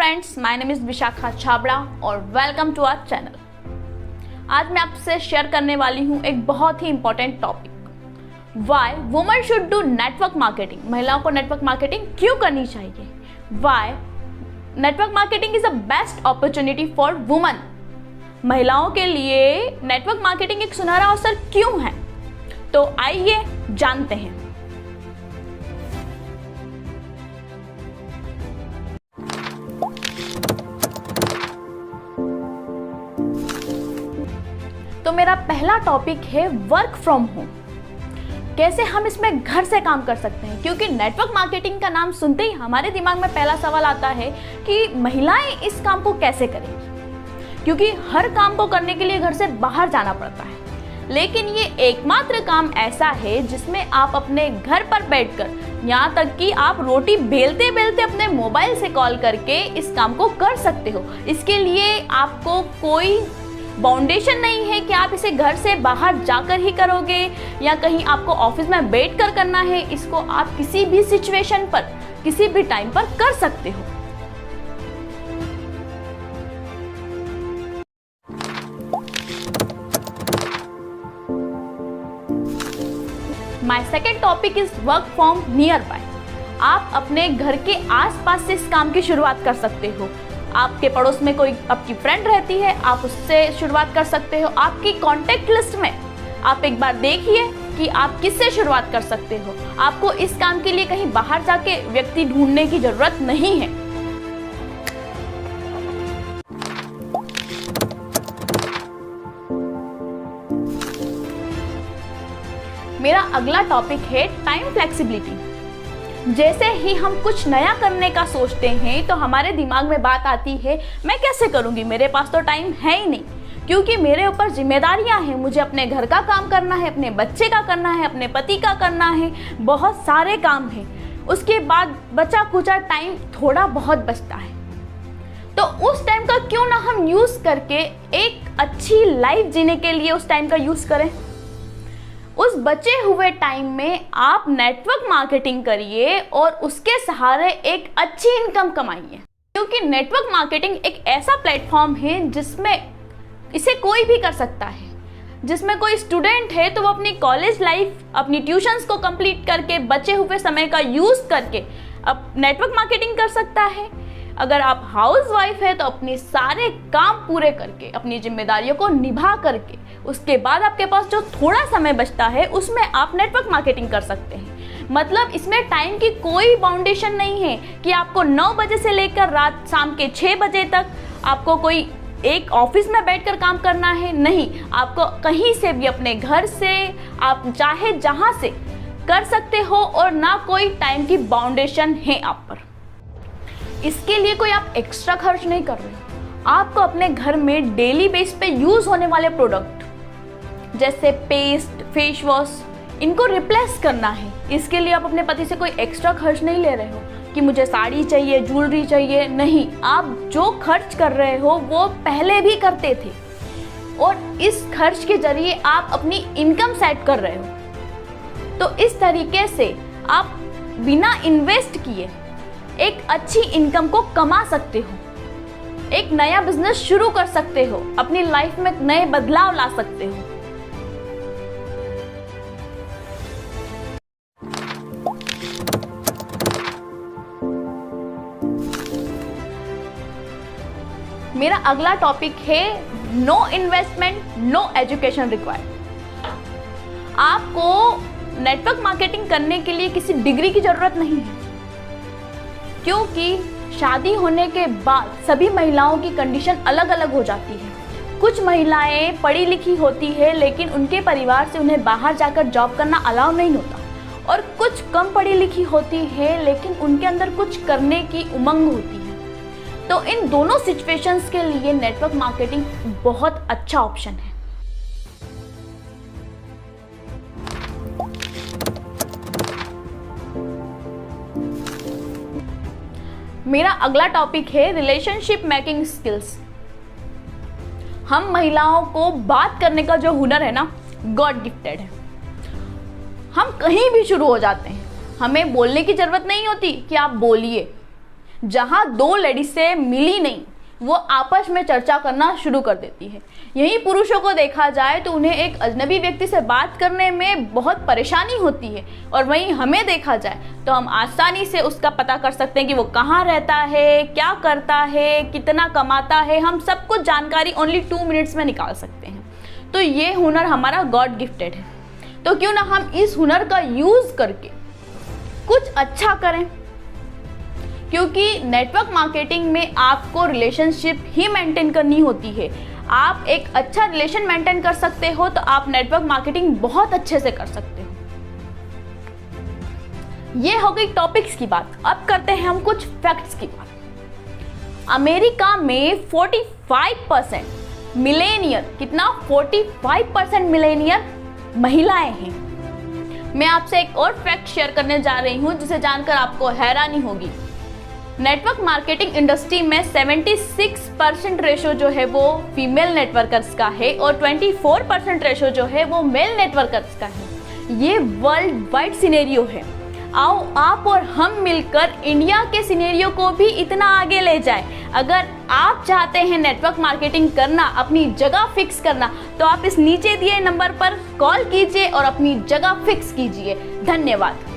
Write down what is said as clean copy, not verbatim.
Friends, my name is Vishakha Chhabra और welcome to our channel. आज मैं आपसे शेयर करने वाली हूँ एक बहुत ही important topic, why women should do network marketing. महिलाओं को नेटवर्क मार्केटिंग क्यों करनी चाहिए, why network marketing is the best opportunity for women. महिलाओं के लिए नेटवर्क मार्केटिंग एक सुनहरा अवसर क्यों है, तो आइए जानते हैं। तो मेरा पहला टॉपिक है वर्क फ्रॉम होम। कैसे हम इसमें घर से काम कर सकते हैं, क्योंकि नेटवर्क मार्केटिंग का नाम सुनते ही हमारे दिमाग में पहला सवाल आता है कि महिलाएं इस काम को कैसे करेंगी, क्योंकि हर काम को करने के लिए घर से बाहर जाना पड़ता है। लेकिन ये एकमात्र काम ऐसा है जिसमें आप अपने घर पर बैठकर, यहाँ तक कि आप रोटी बेलते बेलते अपने मोबाइल से कॉल करके इस काम को कर सकते हो। इसके लिए आपको कोई बाउंडेशन नहीं है कि आप इसे घर से बाहर जाकर ही करोगे या कहीं आपको ऑफिस में बैठ कर करना है। इसको आप किसी भी सिचुएशन पर, किसी भी टाइम पर कर सकते हो। My second topic is work from near by. आप अपने घर के आसपास से इस काम की शुरुआत कर सकते हो। आपके पड़ोस में कोई आपकी फ्रेंड रहती है, आप उससे शुरुआत कर सकते हो। आपकी कॉन्टेक्ट लिस्ट में आप एक बार देखिए कि आप किससे शुरुआत कर सकते हो। आपको इस काम के लिए कहीं बाहर जाके व्यक्ति ढूंढने की जरूरत नहीं है। मेरा अगला टॉपिक है टाइम फ्लेक्सिबिलिटी। जैसे ही हम कुछ नया करने का सोचते हैं तो हमारे दिमाग में बात आती है, मैं कैसे करूंगी, मेरे पास तो टाइम है ही नहीं, क्योंकि मेरे ऊपर जिम्मेदारियां हैं। मुझे अपने घर का काम करना है, अपने बच्चे का करना है, अपने पति का करना है, बहुत सारे काम हैं। उसके बाद बचा कुचा टाइम थोड़ा बहुत बचता है, तो उस टाइम का क्यों ना हम यूज करके एक अच्छी लाइफ जीने के लिए उस टाइम का यूज करें। उस बचे हुए टाइम में आप नेटवर्क मार्केटिंग करिए और उसके सहारे एक अच्छी इनकम कमाइए, क्योंकि नेटवर्क मार्केटिंग एक ऐसा प्लेटफॉर्म है जिसमें इसे कोई भी कर सकता है। जिसमें कोई स्टूडेंट है तो वो अपनी कॉलेज लाइफ, अपनी ट्यूशन्स को कंप्लीट करके बचे हुए समय का यूज करके अब नेटवर्क मार्केटिंग कर सकता है। अगर आप हाउस वाइफ है तो अपने सारे काम पूरे करके, अपनी जिम्मेदारियों को निभा करके, उसके बाद आपके पास जो थोड़ा समय बचता है उसमें आप नेटवर्क मार्केटिंग कर सकते हैं। मतलब इसमें टाइम की कोई बाउंडेशन नहीं है कि आपको 9 बजे से लेकर रात शाम के 6 बजे तक आपको कोई एक ऑफिस में बैठकर काम करना है। नहीं, आपको कहीं से भी, अपने घर से आप चाहे जहां से कर सकते हो और ना कोई टाइम की बाउंडेशन है आप पर। इसके लिए कोई आप एक्स्ट्रा खर्च नहीं कर रहे हो। आपको अपने घर में डेली बेस पे यूज होने वाले प्रोडक्ट जैसे पेस्ट, फेस वॉश, इनको रिप्लेस करना है। इसके लिए आप अपने पति से कोई एक्स्ट्रा खर्च नहीं ले रहे हो कि मुझे साड़ी चाहिए, ज्वेलरी चाहिए। नहीं, आप जो खर्च कर रहे हो वो पहले भी करते थे और इस खर्च के जरिए आप अपनी इनकम सेट कर रहे हो। तो इस तरीके से आप बिना इन्वेस्ट किए एक अच्छी इनकम को कमा सकते हो, एक नया बिजनेस शुरू कर सकते हो, अपनी लाइफ में नए बदलाव ला सकते हो। मेरा अगला टॉपिक है no investment, no education required. आपको नेटवर्क मार्केटिंग करने के लिए किसी डिग्री की जरूरत नहीं है, क्योंकि शादी होने के बाद सभी महिलाओं की कंडीशन अलग अलग हो जाती है। कुछ महिलाएं पढ़ी लिखी होती है लेकिन उनके परिवार से उन्हें बाहर जाकर जॉब करना अलाउ नहीं होता, और कुछ कम पढ़ी लिखी होती है लेकिन उनके अंदर कुछ करने की उमंग होती है। तो इन दोनों सिचुएशंस के लिए नेटवर्क मार्केटिंग बहुत अच्छा ऑप्शन है। मेरा अगला टॉपिक है रिलेशनशिप मेकिंग स्किल्स। हम महिलाओं को बात करने का जो हुनर है ना, गॉड गिफ्टेड है। हम कहीं भी शुरू हो जाते हैं, हमें बोलने की जरूरत नहीं होती कि आप बोलिए। जहां दो लेडीज से मिली नहीं वो आपस में चर्चा करना शुरू कर देती है। यही पुरुषों को देखा जाए तो उन्हें एक अजनबी व्यक्ति से बात करने में बहुत परेशानी होती है, और वहीं हमें देखा जाए तो हम आसानी से उसका पता कर सकते हैं कि वो कहाँ रहता है, क्या करता है, कितना कमाता है। हम सब कुछ जानकारी ओनली 2 मिनट्स में निकाल सकते हैं। तो ये हुनर हमारा गॉड गिफ्टेड है। तो क्यों ना हम इस हुनर का यूज़ करके कुछ अच्छा करें, क्योंकि नेटवर्क मार्केटिंग में आपको रिलेशनशिप ही मेंटेन करनी होती है। आप एक अच्छा रिलेशन मेंटेन कर सकते हो तो आप नेटवर्क मार्केटिंग बहुत अच्छे से कर सकते हो। ये हो गई टॉपिक्स की बात। अब करते हैं हम कुछ फैक्ट्स की बात। अमेरिका में 45% मिलेनियर, कितना 45% मिलेनियर महिलाएं हैं। मैं आपसे एक और फैक्ट शेयर करने जा रही हूं जिसे जानकर आपको हैरानी होगी। नेटवर्क मार्केटिंग इंडस्ट्री में 76% रेशो जो है वो फीमेल नेटवर्कर्स का है और 24% रेशो जो है वो मेल नेटवर्कर्स का है। ये वर्ल्ड वाइड सिनेरियो है। आओ आप और हम मिलकर इंडिया के सिनेरियो को भी इतना आगे ले जाएं। अगर आप चाहते हैं नेटवर्क मार्केटिंग करना, अपनी जगह फिक्स करना, तो आप इस नीचे दिए नंबर पर कॉल कीजिए और अपनी जगह फिक्स कीजिए। धन्यवाद।